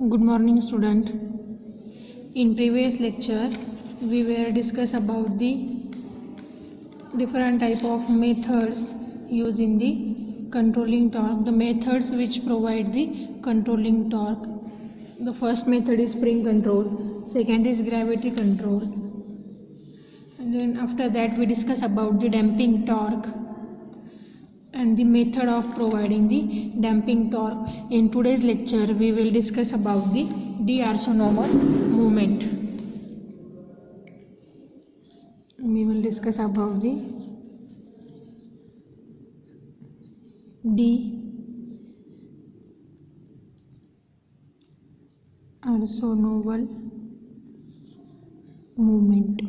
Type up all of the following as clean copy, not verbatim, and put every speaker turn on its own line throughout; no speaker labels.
Good morning, student. In previous lecture, we were discuss about the different type of methods used in the controlling torque. The methods which provide the controlling torque. The first method is spring control. Second is gravity control. And then after that, we discuss about the damping torque and the method of providing the damping torque. In today's lecture, we will discuss about the D'Arsenal movement. We will discuss about the D'Arsenal movement.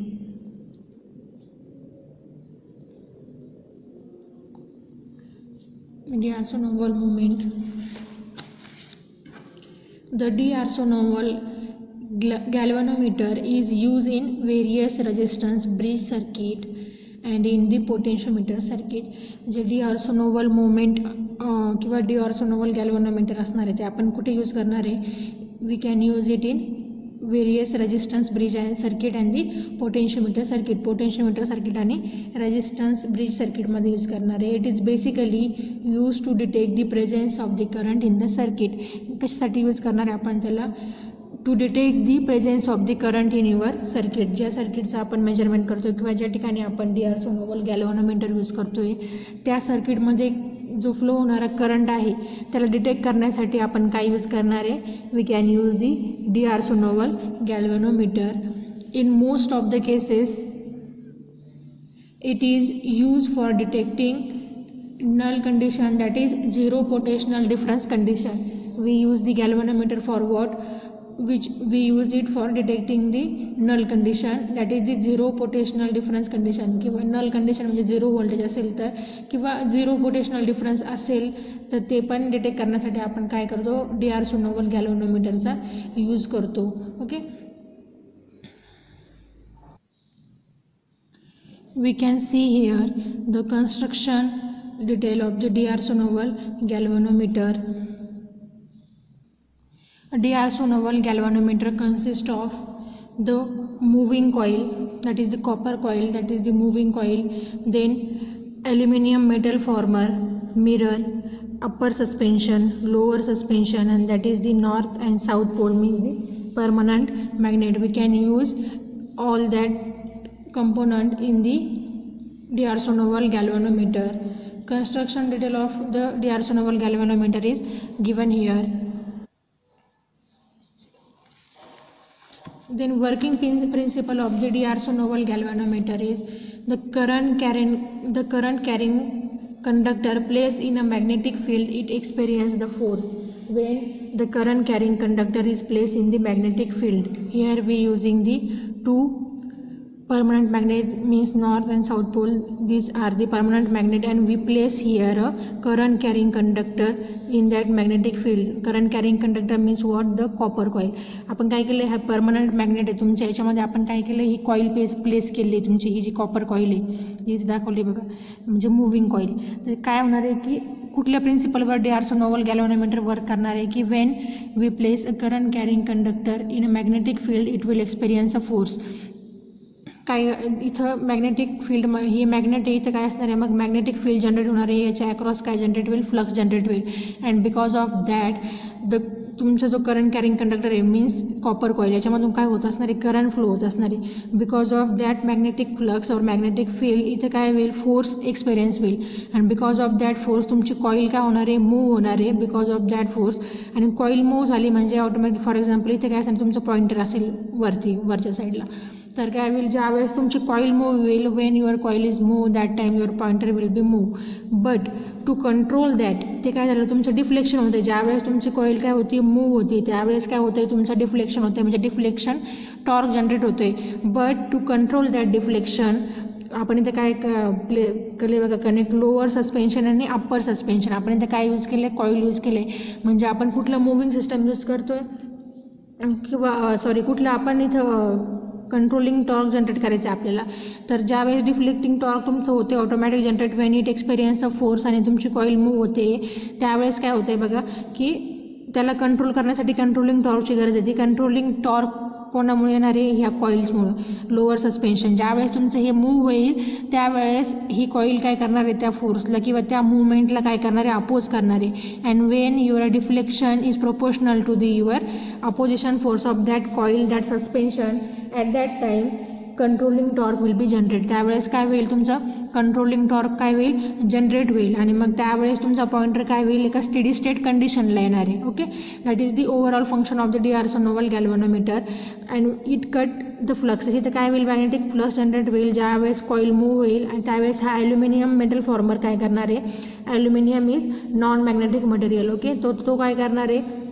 D'Arsenal movement. The D'Arsenal galvanometer is used in various resistance bridge circuit and in the potentiometer circuit. जे D'Arsenal movement किंवा D'Arsenal galvanometer असणार आहे ते आपण कुठे use करणार आहे? We can use it in various resistance bridge circuit and the potentiometer circuit. Potentiometer circuit आणि resistance bridge circuit मध्ये यूज करणार आहे. It is basically used to detect the presence of the current in the circuit. कशासाठी use करणार आहे आपण त्याला? To detect the presence of the current in your circuit. ज्या सर्किटचं आपण मेजरमेंट करतो किंवा ज्या ठिकाणी आपण D'Arsenal गॅल्व्हनोमीटर यूज करतोय त्या सर्किटमध्ये जो फ्लो होणारा करंट आहे त्याला डिटेक्ट करण्यासाठी आपण काय यूज करणार आहे? We can use the D'Arsenal galvanometer. In most of the cases it is use for detecting null condition, that is zero potential difference condition. We use the galvanometer for what? Which we use it for detecting the null condition, that is the zero potential difference condition. किंवा null condition म्हणजे zero voltage असेल तर किंवा zero potential difference असेल तर ते पण detect करण्यासाठी आपण काय करतो? D'Arsenal गॅल्व्हनोमीटरचा यूज करतो. Okay, we can see here the construction detail of the D'Arsenal galvanometer. A D'Arsenal galvanometer consists of the moving coil, that is the copper coil, that is the moving coil, then aluminum metal former, mirror, upper suspension, lower suspension, and that is the north and south pole, means the permanent magnet. We can use all that component in the D'Arsenal galvanometer. Construction detail of the D'Arsenal galvanometer is given here. Then working principle of the D'Arsenal galvanometer is the current carrying conductor placed in a magnetic field, it experiences the force when the current carrying conductor is placed in the magnetic field. Here we using the two permanent magnet, means north and south pole. These are the permanent magnet and we place here a current carrying conductor in that magnetic field. Current carrying conductor means what? The copper coil. आपण काय केलं? हा permanent magnet आहे तुमच्या याच्यामध्ये. आपण काय केलं? ही कॉईल प्लेस केली आहे तुमची. ही जी कॉपर कॉईल आहे जी दाखवली बघा, म्हणजे मूव्हिंग कॉईल. तर काय होणार आहे की कुठल्या प्रिन्सिपलवर D'Arsenal गॅल्व्हनोमीटर वर्क करणार आहे की when we place a current carrying conductor in a magnetic field it will experience a force. काय इथं मॅग्नेटिक फील्ड, ही मॅग्नेट आहे, इथं काय असणार आहे? मग मॅग्नेटिक फील्ड जनरेट होणार आहे. याच्या अक्रॉस काय जनरेट होईल? फ्लक्स जनरेट होईल. अँड बिकॉज ऑफ दॅट तुमचा जो करंट कॅरिंग कंडक्टर आहे मीन्स कॉपर कॉईल, याच्यामधून काय होत असणार आहे? करंट फ्लो होत असणार आहे. Because of that magnetic flux और मॅग्नेटिक फील्ड इथं काय होईल? फोर्स एक्सपिरियन्स होईल. And because of that force तुमची कॉईल काय होणार आहे? मूव्ह होणार आहे बिकॉज ऑफ दॅट फोर्स. आणि कॉईल मूव्ह झाली म्हणजे ऑटोमॅटिक, फॉर एक्झाम्पल इथे काय असेल? तुमचं पॉइंटर असेल वरच्या साईडला, तर काय होईल? ज्या वेळेस तुमची कॉईल मूव्ह होईल, when your coil is move that time your pointer will be move. But to control that ते काय झालं? तुमचं डिफ्लेक्शन होते. ज्यावेळेस तुमची कॉईल काय होती? मूव्ह होती, त्यावेळेस काय होते? तुमचं डिफ्लेक्शन होते, म्हणजे डिफ्लेक्शन टॉर्क जनरेट होते. But to control that deflection आपण इथे काय केले बघा? कनेक्ट लोअर सस्पेन्शन आणि अप्पर सस्पेन्शन. आपण इथे काय यूज केले? कॉईल यूज केले. म्हणजे आपण कुठलं मूव्हिंग सिस्टम यूज करतोय किंवा कुठलं आपण इथं कंट्रोलिंग टॉर्क जनरेट करायचं आहे आपल्याला. तर ज्यावेळेस डिफ्लेक्टिंग टॉर्क तुमचं होते automatic generate Wien it experience of force आणि तुमची कॉईल मूव्ह होते, त्यावेळेस काय होते बघा की त्याला कंट्रोल करण्यासाठी कंट्रोलिंग टॉर्कची गरज आहे. ती कंट्रोलिंग टॉर्क कोणामुळे येणार आहे? ह्या कॉईल्समुळे. लोअर सस्पेन्शन ज्यावेळेस तुमचं हे मूव्ह होईल त्यावेळेस ही कॉईल काय करणार आहे? त्या फोर्सला किंवा त्या मुवमेंटला काय करणार आहे? अपोज करणार आहे. And when your deflection is proportional to the your opposition force of that coil that suspension at that time controlling torque will be generate. त्यावेळेस काय होईल? तुमचा कंट्रोलिंग टॉर्क काय होईल? जनरेट होईल आणि मग त्यावेळेस तुमचा पॉइंटर काय होईल? एका स्टेडी स्टेट कंडिशनला येणार आहे. Okay, that is the overall function of the DeArson-Noval galvanometer. And it cut the flux. इथं काय होईल? मॅग्नेटिक फ्लक्स जनरेट होईल ज्यावेळेस कॉईल मूव्ह होईल आणि त्यावेळेस हा ॲल्युमिनियम मेटल फॉर्मर काय करणार आहे? Aluminium is non magnetic material. Okay, तो काय करणार आहे?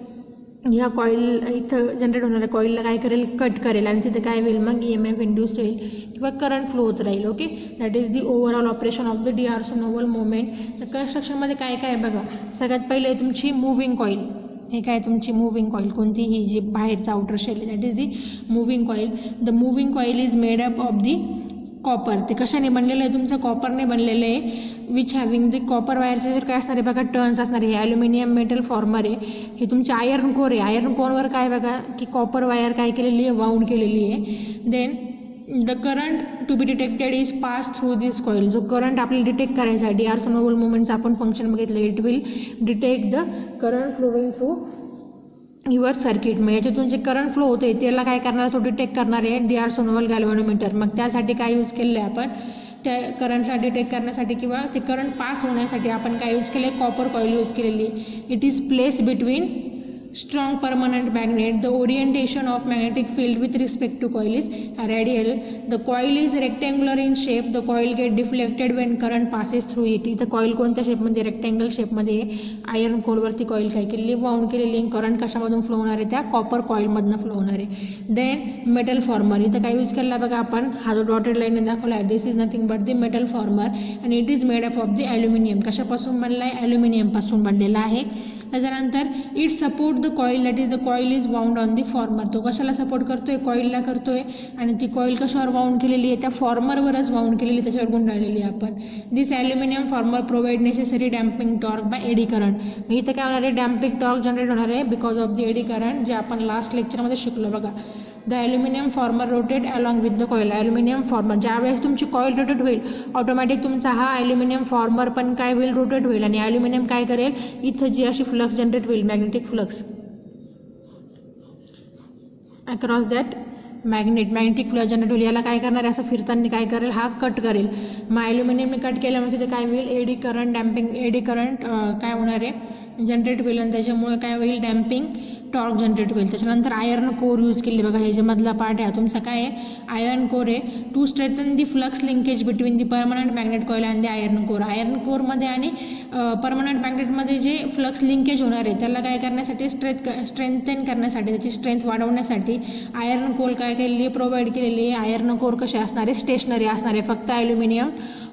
ह्या कॉईल इथं जनरेट होणाऱ्या कॉईलला काय करेल? कट करेल आणि तिथे काय होईल? मग EMF इंड्यूस होईल किंवा करंट फ्लो होत राहील. Okay, that is the overall operation of the DeArson-Noval movement. तर कन्स्ट्रक्शनमध्ये काय काय बघा. सगळ्यात पहिले तुमची मूव्हिंग कॉईल. हे काय? तुमची मूव्हिंग कॉईल. कोणती? ही जी बाहेरचा आउटर शेल आहे that is the moving coil. The moving coil is made up of the copper. ते कशाने बनलेलं आहे? तुमचं कॉपरने बनलेलं आहे. विच हॅव्हिंग दी कॉपर वायरचे जर काय असणार आहे बघा? टर्न्स असणार आहे. ॲल्युमिनियम मेटल फॉर्मर आहे. हे तुमचे आयर्न कोर आहे. आयर्न कोरवर काय बघा की कॉपर वायर काय केलेली आहे? वाऊंड केलेली आहे. Then the current to be detected is pass through this coil. जो करंट आपल्याला डिटेक्ट करायचा आहे DeArson-Noval मुवमेंटचं आपण फंक्शन बघितलं. It will detect the current flowing through your circuit. मग याच्यातून जे करंट फ्लो होते त्याला काय करणार? तो डिटेक्ट करणार आहे DeArson-Noval गॅल्व्हनोमीटर. मग त्यासाठी काय यूज केलेलं आहे आपण? त्या करंटला डिटेक्ट करण्यासाठी किंवा ते करंट पास होण्यासाठी आपण काय यूज केलं आहे? कॉपर कॉईल यूज केलेली. It is place between strong permanent magnet. The orientation of magnetic field with respect to coil is radial. The coil is rectangular in shape. The coil get deflected when current passes through it. इथं coil कोणत्या शेपमध्ये? Rectangle शेपमध्ये. Iron कोरवरती coil काय केलेली? Wound केलेली. Current कशामधून flow होणार आहे? त्या कॉपर कॉईलमधनं फ्लो होणार आहे. Then metal former. इथं काय यूज केला बघा आपण? हा जो डॉटेड लाईनने दाखवला आहे this is nothing but the metal former and it is made up of the aluminium. कशापासून बनला आहे? ॲल्युमिनियमपासून बनलेला आहे. त्याच्यानंतर it support the coil that is the coil is wound on the former. तो कशाला सपोर्ट करतोय? कॉईलला करतोय. आणि ती कॉईल कशावर वाउंड केलेली आहे? त्या फॉर्मरवरच वाउंड केलेली, त्याच्यावर गुंडाळलेली आहे आपण. This aluminium former provide necessary damping torque by eddy current. इथं काय होणार आहे? डॅम्पिंग टॉर्क जनरेट होणार आहे because of the eddy current जे आपण लास्ट लेक्चरमध्ये शिकलो बघा. The aluminium former rotate along with the coil. Aluminium former ज्यावेळेस तुमची कॉईल रोटेट होईल ऑटोमॅटिक तुमचा हा ॲल्युमिनियम फॉर्मर पण काय होईल? रोटेट होईल. आणि ॲल्युमिनियम काय करेल? इथं जी अशी फ्लक्स जनरेट होईल magnetic flux across that magnetic flux generate होईल. याला काय करणार आहे? असं फिरताना काय करेल? हा कट करेल. मग ॲल्युमिनियमने कट केल्यामुळे तिथे काय होईल? Eddy current damping eddy current काय होणार आहे? जनरेट होईल आणि त्याच्यामुळे काय होईल? डॅम्पिंग टॉर्क जनरेट होईल. त्याच्यानंतर आयर्न कोर यूज केली बघा. हे जे मधला पार्ट आहे तुमचा काय आहे? आयर्न कोर आहे. To strengthen the flux linkage between the permanent magnet coil and the iron core. Iron कोरमध्ये आणि परमनंट मॅग्नेटमध्ये जे फ्लक्स लिंकेज होणार आहे त्याला काय करण्यासाठी? स्ट्रेंथन करण्यासाठी, त्याची स्ट्रेंथ वाढवण्यासाठी आयर्न कोर काय केलेली आहे? प्रोव्हाइड केलेली आहे. आयर्न कोर कसे असणार आहे? स्टेशनरी असणार आहे. फक्त ॲल्युमिनियम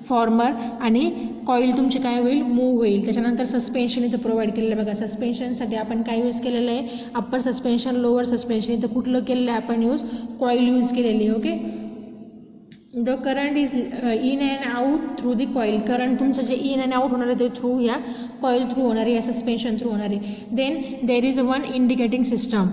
फॉर्मर आणि कॉईल तुमची काय होईल? मूव्ह होईल. त्याच्यानंतर सस्पेन्शन इथं प्रोव्हाइड केलेलं आहे बघा. सस्पेन्शनसाठी आपण काय यूज केलेलं आहे? Upper suspension lower suspension. इथं कुठलं केलेलं आहे आपण यूज? कॉईल यूज केलेली आहे. Okay, the current is in and out through the coil. Current तुमचं जे इन अँड आउट होणार आहे ते थ्रू या कॉईल थ्रू होणार आहे, या सस्पेन्शन थ्रू होणार आहे. Then there is one indicating system.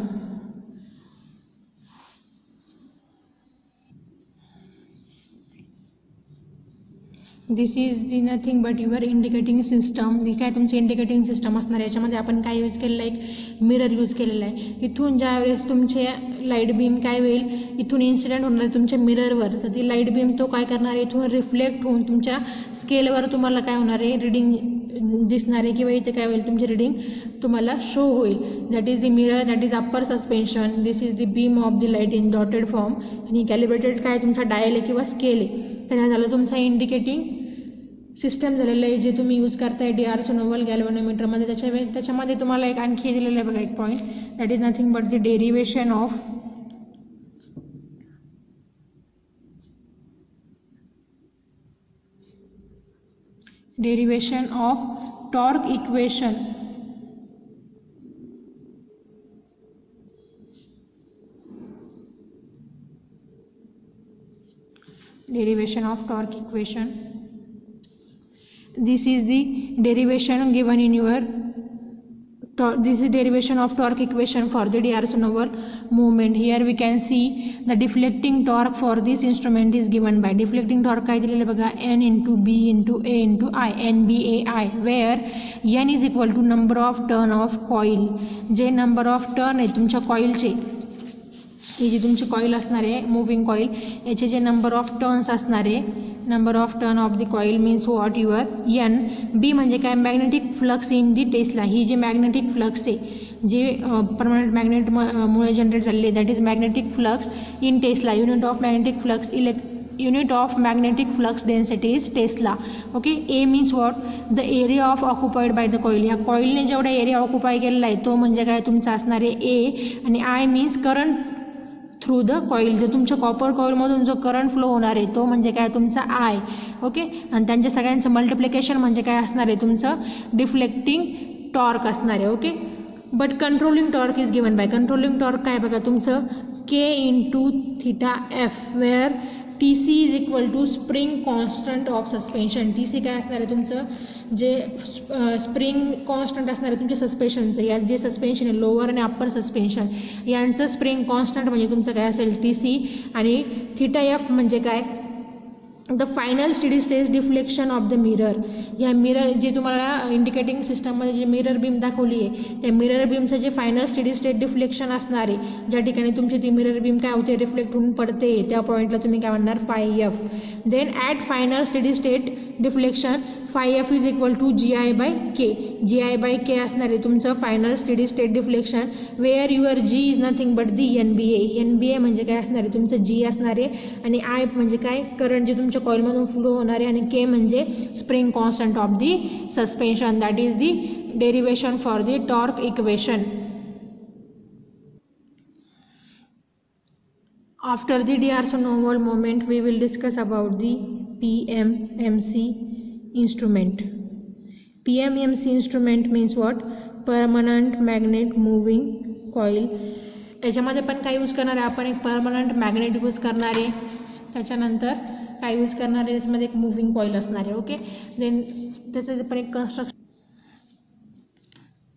This is the nothing but your indicating system. ही काय तुमची इंडिकेटिंग सिस्टम असणार आहे. याच्यामध्ये आपण काय यूज केलेलं आहे? एक मिरर यूज केलेला आहे. इथून ज्यावेळेस तुमचे लाईट बीम काय होईल? इथून इन्सिडेंट होणार आहे तुमच्या मिररवर. तर ती लाईट बीम तो काय करणार आहे? इथून रिफ्लेक्ट होऊन तुमच्या स्केलवर तुम्हाला काय होणार आहे? रिडिंग दिसणार आहे किंवा इथे काय होईल? तुमची रिडिंग तुम्हाला शो होईल. That is the mirror that is upper suspension. This is the beam of the light in dotted form. आणि कॅलिब्रेटेड काय तुमचा डायल आहे किंवा स्केल आहे. तर हा झालं तुमचा इंडिकेटिंग सिस्टम झालेलं आहे जे तुम्ही यूज करताय DeArson-Noval गॅल्व्हनोमीटरमध्ये. त्याच्यामध्ये तुम्हाला एक आणखी दिलेलं आहे बघा एक point. That is nothing but the derivation of torque equation. Derivation of torque equation. This is the derivation given in your this is derivation of torque equation for the D'Arsonval movement. Here we can see the deflecting torque for this instrument is given by deflecting torque काय दिलेलं बघा N into B into A into I, NBAI, where N is equal to number of turn of coil. जे number of turn आहे तुमच्या कॉइलचे, ही जी तुमची coil असणार आहे moving coil, याचे जे नंबर ऑफ टर्न्स असणार आहे, number of turn of the coil means what your N. B म्हणजे काय magnetic flux in the tesla. ही जी मॅग्नेटिक फ्लक्स आहे जे परमनंट मॅग्नेट मुळे जनरेट झालेली, that is magnetic flux in tesla. Unit of magnetic flux unit of magnetic flux density is Tesla. Okay, A means what? The area of occupied by the coil. ह्या कॉइलने जेवढा area occupy केलेला आहे तो म्हणजे काय तुमचा असणार आहे A, आणि I means current through the coil. जो तुमच्या कॉपर कॉइलमधून जो करंट फ्लो होणार आहे तो म्हणजे काय तुमचा I. ओके, आणि त्यांच्या सगळ्यांचं मल्टिप्लिकेशन म्हणजे काय असणार आहे तुमचं डिफ्लेक्टिंग टॉर्क असणार आहे. Okay, but controlling torque is given by, controlling torque काय बघा तुमचं K into theta F, where TC is equal to spring constant of suspension. TC काय असणार आहे तुमचं जे स्प्रिंग कॉन्स्टंट असणार आहे तुमच्या सस्पेन्शनचं, या जे सस्पेन्शन आहे लोअर आणि अप्पर सस्पेन्शन यांचं स्प्रिंग कॉन्स्टंट म्हणजे तुमचं काय असेल TC, आणि थिटा एफ म्हणजे काय the final steady state deflection of the mirror. या मिरर जे तुम्हाला इंडिकेटिंग सिस्टममध्ये जे मिरर बीम दाखवली आहे त्या मिरर बीमचं जे फायनल स्टेडी स्टेट डिफ्लेक्शन असणार आहे, ज्या ठिकाणी तुमची ती मिरर बीम काय होते रिफ्लेक्ट होऊन पडते, त्या पॉईंटला तुम्ही काय म्हणणार φf. Then at final steady state deflection φf is equal to GI/K. GI/K असणार आहे तुमचं final steady state deflection, where your G is nothing but the NBA. NBA म्हणजे काय असणार आहे तुमचं G असणार आहे, आणि I म्हणजे काय करंट जे तुमच्या कॉइलमधून फ्लो होणार आहे, आणि K म्हणजे spring constant of the suspension. That is the derivation for the torque equation. After the D'Arsonval moment, we will discuss about the PMMC instrument. PMMC instrument means what? Permanent magnet moving coil. याच्यामध्ये पण काय use करणार आहे आपण, एक permanent magnet use करणार आहे, त्याच्यानंतर काय यूज करणार आहे त्याच्यामध्ये एक मूविंग कॉइल असणार आहे. ओके, देन त्याचं पण एक construction,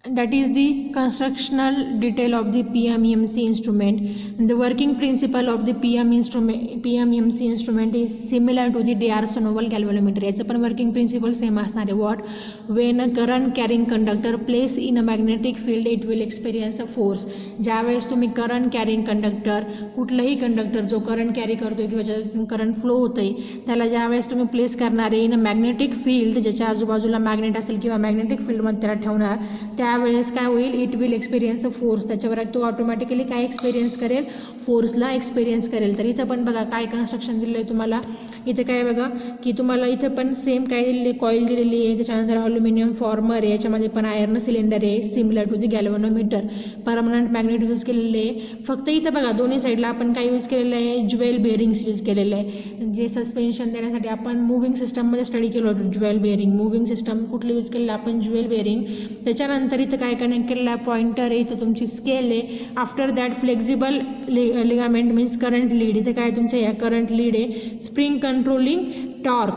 that is the constructional detail of the PMMC instrument. The working principle of the PMMC instrument is similar to the D'Arsonval galvanometer. याचं पण वर्किंग प्रिन्सिपल सेम असणार आहे. What? When a current carrying conductor place in a magnetic field it will experience a force. ज्यावेळेस तुम्ही current carrying conductor, कुठलाही conductor जो current carry करतोय किंवा ज्याच्यातून करंट फ्लो होतंय त्याला ज्यावेळेस तुम्ही प्लेस करणार आहे इन अ मॅग्नेटिक फील्ड, ज्याच्या आजूबाजूला मॅग्नेट असेल किंवा मॅग्नेटिक फील्डमध्ये त्याला ठेवणार, त्यावेळेस काय होईल it will experience a force. त्याच्यावर तो ऑटोमॅटिकली काय एक्सपिरियन्स करेल, फोर्सला एक्सपिरियन्स करेल. तर इथं पण बघा काय कन्स्ट्रक्शन दिलेलं आहे तुम्हाला. इथं काय बघा की तुम्हाला इथं पण सेम काय दिलेली कॉईल दिलेली आहे, त्याच्यानंतर अल्युमिनियम फॉर्मर आहे, याच्यामध्ये पण आयर्न सिलेंडर आहे similar to the galvanometer. Permanent magnet use केलेले आहे. फक्त इथं बघा दोन्ही साईडला आपण काय यूज केलेलं आहे, ज्वेल बेअरिंग्स यूज केलेलं आहे. जे सस्पेन्शन देण्यासाठी आपण मूव्हिंग सिस्टममध्ये स्टडी केलं होतं ज्वेल बेअरिंग. मूव्हिंग सिस्टम कुठलं यूज केलेलं आपण ज्वेल बेअरिंग. त्याच्यानंतर इथं काय कनेक्ट केलेलं आहे पॉइंटर आहे, इथं तुमची स्केल आहे. After that flexible ligament means current lead. इथे काय तुमच्या या करंट लीड आहे. स्प्रिंग कंट्रोलिंग टॉर्क,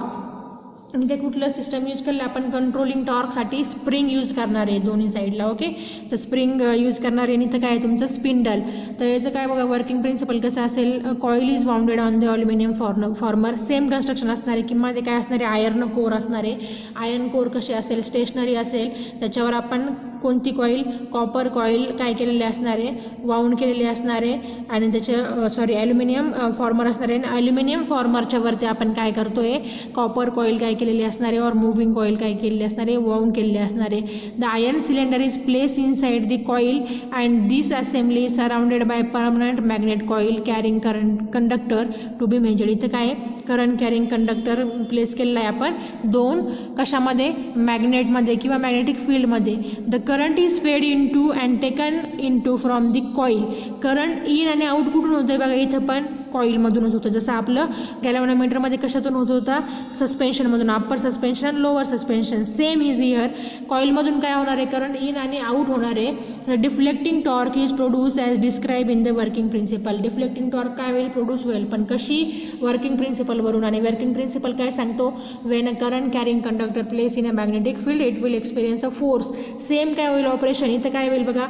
आणि ते कुठलं सिस्टम यूज केलं आपण कंट्रोलिंग टॉर्कसाठी स्प्रिंग यूज करणार आहे दोन्ही साईडला. ओके, तर स्प्रिंग यूज करणार आहे. आणि इथं काय तुमचं स्पिंडल. तर याचं काय बघा वर्किंग प्रिन्सिपल कसं असेल, coil is bounded on the aluminium farmer. Same construction असणार आहे, किंवा ते काय असणार आहे आयर्न कोर असणार आहे. आयर्न कोर कशी असेल, स्टेशनरी असेल, त्याच्यावर आपण कोणती कॉईल, कॉपर कॉईल काय केलेली असणार आहे, वाउंड केलेली असणार आहे, आणि त्याच्या ॲल्युमिनियम फॉर्मर असणार आहे. आणि ॲल्युमिनियम फॉर्मरच्या वरती आपण काय करतोय कॉपर कॉईल काय केलेली असणार आहे, और मूव्हिंग कॉईल काय केलेली असणार आहे, वाउंड केलेली असणार आहे. The iron cylinder is place inside the coil and this assembly surrounded by permanent magnet coil carrying current conductor to be measured. इथं काय करंट कॅरिंग कंडक्टर प्लेस केलेला आहे आपण दोन कशामध्ये, मॅग्नेटमध्ये किंवा मॅग्नेटिक फील्डमध्ये. The current is fed into and taken into from the coil. Current in आणि आउट कुठून होतं बघा, इथं पण कॉईलमधूनच होतं. जसं आपलं गॅल्व्हनोमीटरमध्ये कशातून होत होता, सस्पेन्शनमधून, upper suspension lower suspension. Same is here कॉईलमधून काय होणार आहे, करंट इन आणि आउट होणार आहे. The deflecting torque is produce as describe in the working principle. Deflecting torque काय होईल, प्रोड्यूस होईल, पण कशी, वर्किंग प्रिन्सिपलवरून. आणि वर्किंग प्रिन्सिपल काय सांगतो, when a current carrying conductor place in a magnetic field it will experience a force. Same काय होईल ऑपरेशन, इथं काय होईल बघा,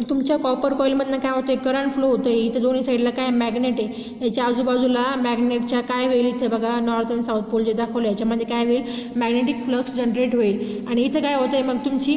तुमच्या कॉपर कॉईलमधनं काय होतं, करंट फ्लो होतं. इथं दोन्ही साईडला काय मॅग्नेट आहे, याच्या आजूबाजूला मॅग्नेटच्या काय होईल, इथे बघा नॉर्थ अँड साऊथ पोल जे दाखवलं याच्यामध्ये काय होईल, मॅग्नेटिक फ्लक्स जनरेट होईल. आणि इथं काय होतं, मग तुमची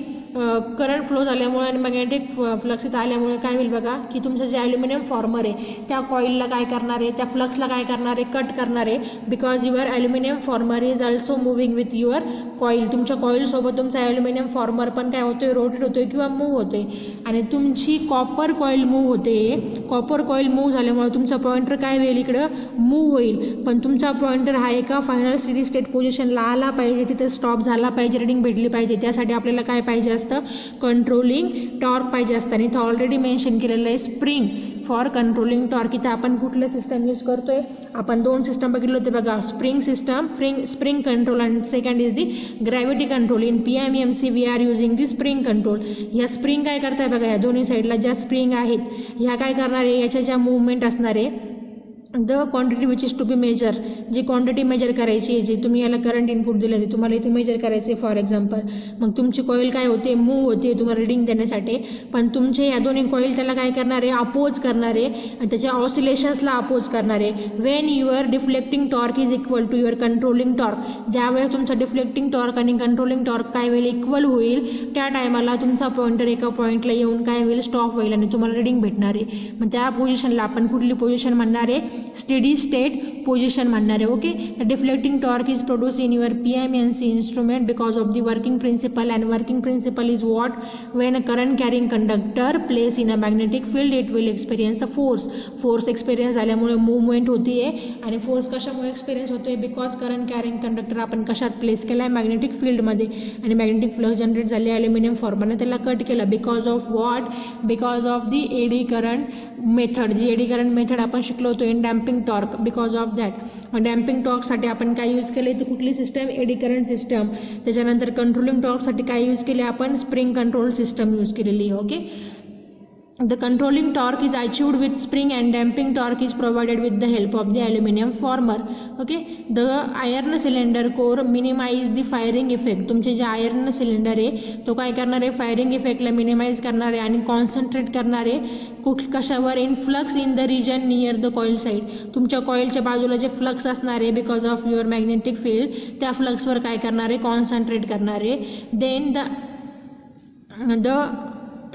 करंट फ्लो झाल्यामुळे आणि मॅग्नेटिक फ्लक्स इथं आल्यामुळे काय होईल बघा, की तुमचं जे ॲल्युमिनियम फॉर्मर आहे त्या कॉईलला काय करणार आहे, त्या फ्लक्सला काय करणार आहे, कट करणार आहे. Because your aluminium farmer is also moving with your coil. तुमच्या कॉईलसोबत तुमचा ॲल्युमिनियम फॉर्मर पण काय होतोय, रोटेट होतोय किंवा मूव्ह होतोय. आणि तुमची कॉपर कॉईल मूव्ह होते. कॉपर कॉईल मूव्ह झाल्यामुळे तुमचा पॉइंटर काय होईल, इकडं मूव्ह होईल. पण तुमचा पॉइंटर हा एका फायनल स्टेडी स्टेट पोझिशनला आला पाहिजे, तिथे स्टॉप झाला पाहिजे, रिडिंग भेटली पाहिजे. त्यासाठी आपल्याला काय पाहिजे असतं, कंट्रोलिंग टॉर्क पाहिजे असतं. आणि इथं ऑलरेडी मेन्शन केलेलं आहे स्प्रिंग फॉर कंट्रोलिंग टॉर्क. इथं आपण कुठलं सिस्टम यूज करतोय, आपण दोन सिस्टम बघितले होते बघा, स्प्रिंग सिस्टम, स्प्रिंग कंट्रोल, आणि second is the gravity control. In PMMC we are using the spring control. ह्या स्प्रिंग काय करताय बघा, ह्या दोन्ही साईडला ज्या स्प्रिंग आहेत ह्या काय करणार आहे, याच्या ज्या मुवमेंट असणार आहे, the quantity which is to be measure, जी क्वांटिटी मेजर करायची आहे, जी तुम्ही याला करंट इनपुट दिलं ते तुम्हाला इथे मेजर करायचे फॉर एक्झाम्पल. मग तुमची कॉईल काय होते, मूव्ह होते तुम्हाला रिडिंग देण्यासाठी. पण तुमचे या दोन्ही कॉईल त्याला काय करणार आहे, अपोज करणार आहे आणि त्याच्या ऑसिलेशन्सला अपोज करणार आहे. When your deflecting torque is equal to your controlling torque, ज्यावेळेस तुमचा डिफ्लेक्टिंग टॉर्क आणि कंट्रोलिंग टॉर्क काय होईल, इक्वल होईल, त्या टायमाला तुमचा पॉइंटर एका पॉईंटला येऊन काय होईल, स्टॉप होईल आणि तुम्हाला रिडिंग भेटणार आहे. मग त्या पोझिशनला आपण कुठली पोझिशन म्हणणार आहे, स्टेडी स्टेट पोझिशन म्हणणार आहे. Okay, the deflecting torque is produce in your PMMC instrument because of the working principal. And working principle is what, when a current carrying conductor place in a magnetic field it will experience a force. Force experience झाल्यामुळे movement होती आहे. आणि force कशामुळे experience होतोय, because current carrying conductor आपण कशात place केला आहे, मॅग्नेटिक फील्डमध्ये. आणि मॅग्नेटिक फ्लक्स जनरेट झाले ॲल्युमिनियम फॉर्मरने त्याला कट केलं. Because of what, because of the eddy current method, जी एडी करंट मेथड आपण शिकलो होतो in damping torque. Because of that मग डॅम्पिंग टॉर्कसाठी आपण काय यूज केले, तर कुठली सिस्टम, एडी करंट सिस्टम. त्याच्यानंतर कंट्रोलिंग टॉर्कसाठी काय यूज केले आपण, स्प्रिंग कंट्रोल सिस्टम यूज केलेली. Okay, the controlling torque is achieved with spring and damping torque is provided with the help of the aluminum former. Okay, the iron cylinder core minimize the firing effect. तुमचे जे iron cylinder आहे तो काय करणार आहे, firing इफेक्टला minimise करणार आहे आणि कॉन्सन्ट्रेट करणार आहे कशावर, in flux in the region near the coil side. तुमच्या कॉईलच्या बाजूला जे फ्लक्स असणार आहे because of your magnetic field, त्या फ्लक्सवर काय करणार आहे, कॉन्सन्ट्रेट करणार आहे. Then the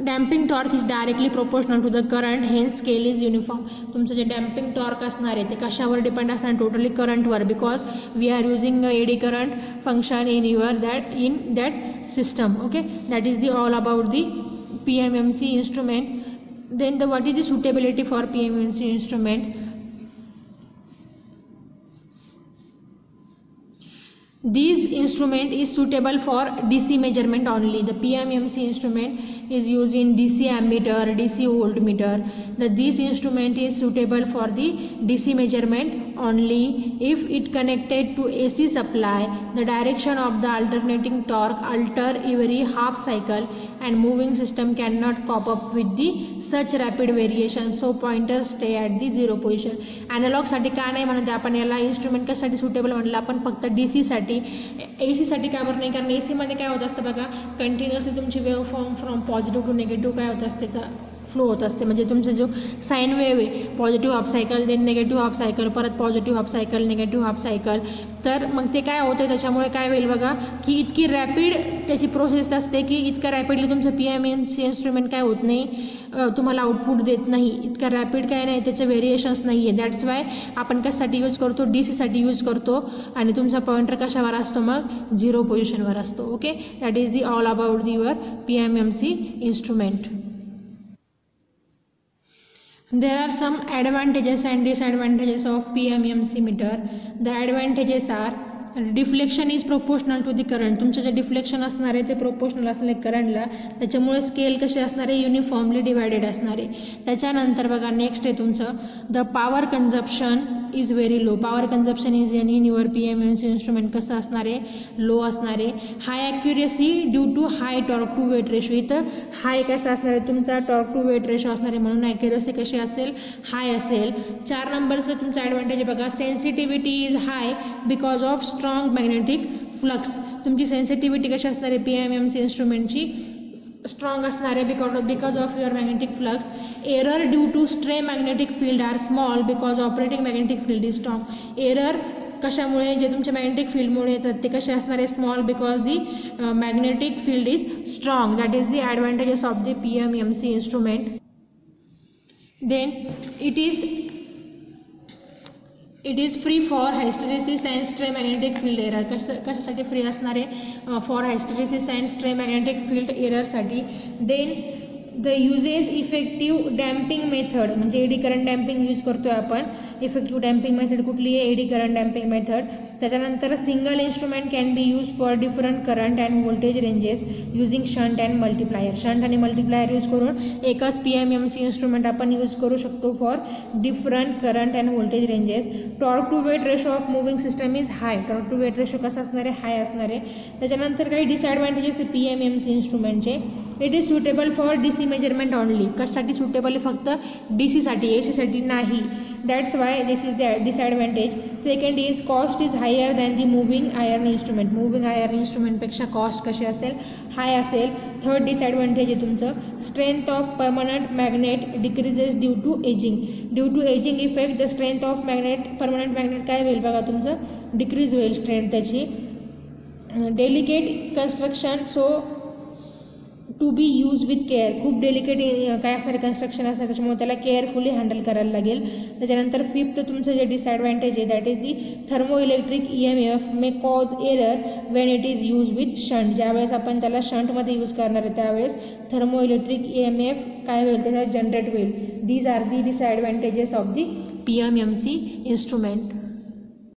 damping torque is directly proportional to the current, hence scale is uniform. तुमचं जे डॅम्पिंग टॉर्क असणार आहे ते कशावर डिपेंड असणार, टोटली करंटवर. Because we are using eddy current function in that system. Okay, that is the all about the PMMC instrument. Then what is the suitability for PMMC instrument? This instrument is suitable for DC measurement only. The PMMC instrument is used in DC ammeter, DC voltmeter. This instrument is suitable for the DC measurement only. If it connected to AC supply, the direction of the alternating torque alter every half cycle and moving system cannot cope up with the such rapid variation. So pointer stay at the zero position. Analog साठी का नाही म्हणते आपण याला, instrument कशासाठी suitable म्हणलं आपण, फक्त DC साठी. AC साठी का बरं नाही, कारण AC मध्ये काय होत असतं बघा, कंटिन्युअसली तुमची wave form from positive to negative काय होत असते, त्याचा फ्लो होत असते. म्हणजे तुमचा जो साईन वेव्ह आहे, positive half cycle, then negative half cycle, परत positive half cycle, negative half cycle. तर मग ते काय होते, त्याच्यामुळे काय होईल बघा, की इतकी रॅपिड त्याची प्रोसेस असते की इतकं रॅपिडली तुमचं PMMC इन्स्ट्रुमेंट काय होत नाही, तुम्हाला आउटपुट देत नाही. इतकं रॅपिड काय नाही, त्याचे व्हेरिएशन्स नाही आहे. दॅट्स वाय आपण कशासाठी यूज करतो, DC साठी यूज करतो. आणि तुमचा पॉइंटर कशावर असतो, मग झिरो पोझिशनवर असतो. Okay, that is the all about the your PMMC instrument. There are some advantages and disadvantages of PMMC meter. The advantages are, deflection is proportional to the current. तुमचं जे डिफ्लेक्शन असणार आहे ते प्रोपोर्शनल असणार आहे करंटला, त्याच्यामुळे स्केल कसे असणार आहे, युनिफॉर्मली डिवायडेड असणार आहे. त्याच्यानंतर बघा नेक्स्ट आहे तुमचं the power consumption is very low. Power consumption is in your PMMC instrument कसं असणार आहे, लो असणार आहे. High accuracy due to high torque to weight ratio. इथं हाय कसं असणार आहे, तुमचा टॉर्क टू वेट रेशो असणार आहे, म्हणून ॲक्युरेसी कशी असेल, हाय असेल. 4 नंबरचं तुमचं ॲडव्हान्टेज बघा, sensitivity is high because of strong magnetic flux. तुमची सेन्सिटिव्हिटी कशी असणार आहे PMMC इन्स्ट्रुमेंटची, स्ट्रॉंग असणार आहे because of your magnetic flux. Error due to stray magnetic field are small because operating magnetic field is strong. Error कशामुळे, जे तुमच्या मॅग्नेटिक फील्डमुळे येतात ते कसे असणार आहे, small because the magnetic field is strong. That is the advantages of the PMMC instrument. Then it is free for hysteresis and stray magnetic field error. कशासाठी free असणार आहे, for hysteresis and stray magnetic field एररसाठी. Then the uses effective damping method, म्हणजे eddy current damping use करतोय आपण. Effective damping method कुठली आहे, eddy current damping method. त्याच्यानंतर single instrument can be use for different current and voltage ranges using shunt and multiplier. Shunt आणि multiplier use करून एकच PMMC instrument आपण use करू शकतो for different current and voltage ranges. Torque to weight ratio of moving system is high. Torque to weight ratio कसं असणार आहे, हाय असणार आहे. त्याच्यानंतर काही डिसॲडव्हान्टेजेस आहे PMMC इन्स्ट्रुमेंटचे. It is suitable for DC measurement only. कशासाठी सुटेबल आहे, फक्त DC साठी, AC साठी नाही. That's why this is the disadvantage. Second is cost is higher than the moving iron instrument. Moving iron इन्स्ट्रुमेंटपेक्षा कॉस्ट कशी असेल, हाय असेल. थर्ड डिसॲडव्हान्टेज आहे तुमचं, strength of permanent magnet decreases due to ageing. Due to ageing effect the strength of permanent magnet काय होईल बघा, तुमचं डिक्रीज होईल स्ट्रेंथ त्याची. Delicate construction so to be use with care. खूप डेलिकेट काय असणारे कन्स्ट्रक्शन असणार, त्याच्यामुळे त्याला केअरफुली हँडल करायला लागेल. त्याच्यानंतर फिफ्थ तुमचं जे डिसॲडव्हान्टेज आहे that is the thermo electric EMF may cause error Wien it is use with shunt. ज्यावेळेस आपण त्याला शंटमध्ये यूज करणार आहे त्यावेळेस थर्मो इलेक्ट्रिक EMF काय होईल, त्याच्यात जनरेट होईल. These are the disadvantages of the PMMC instrument.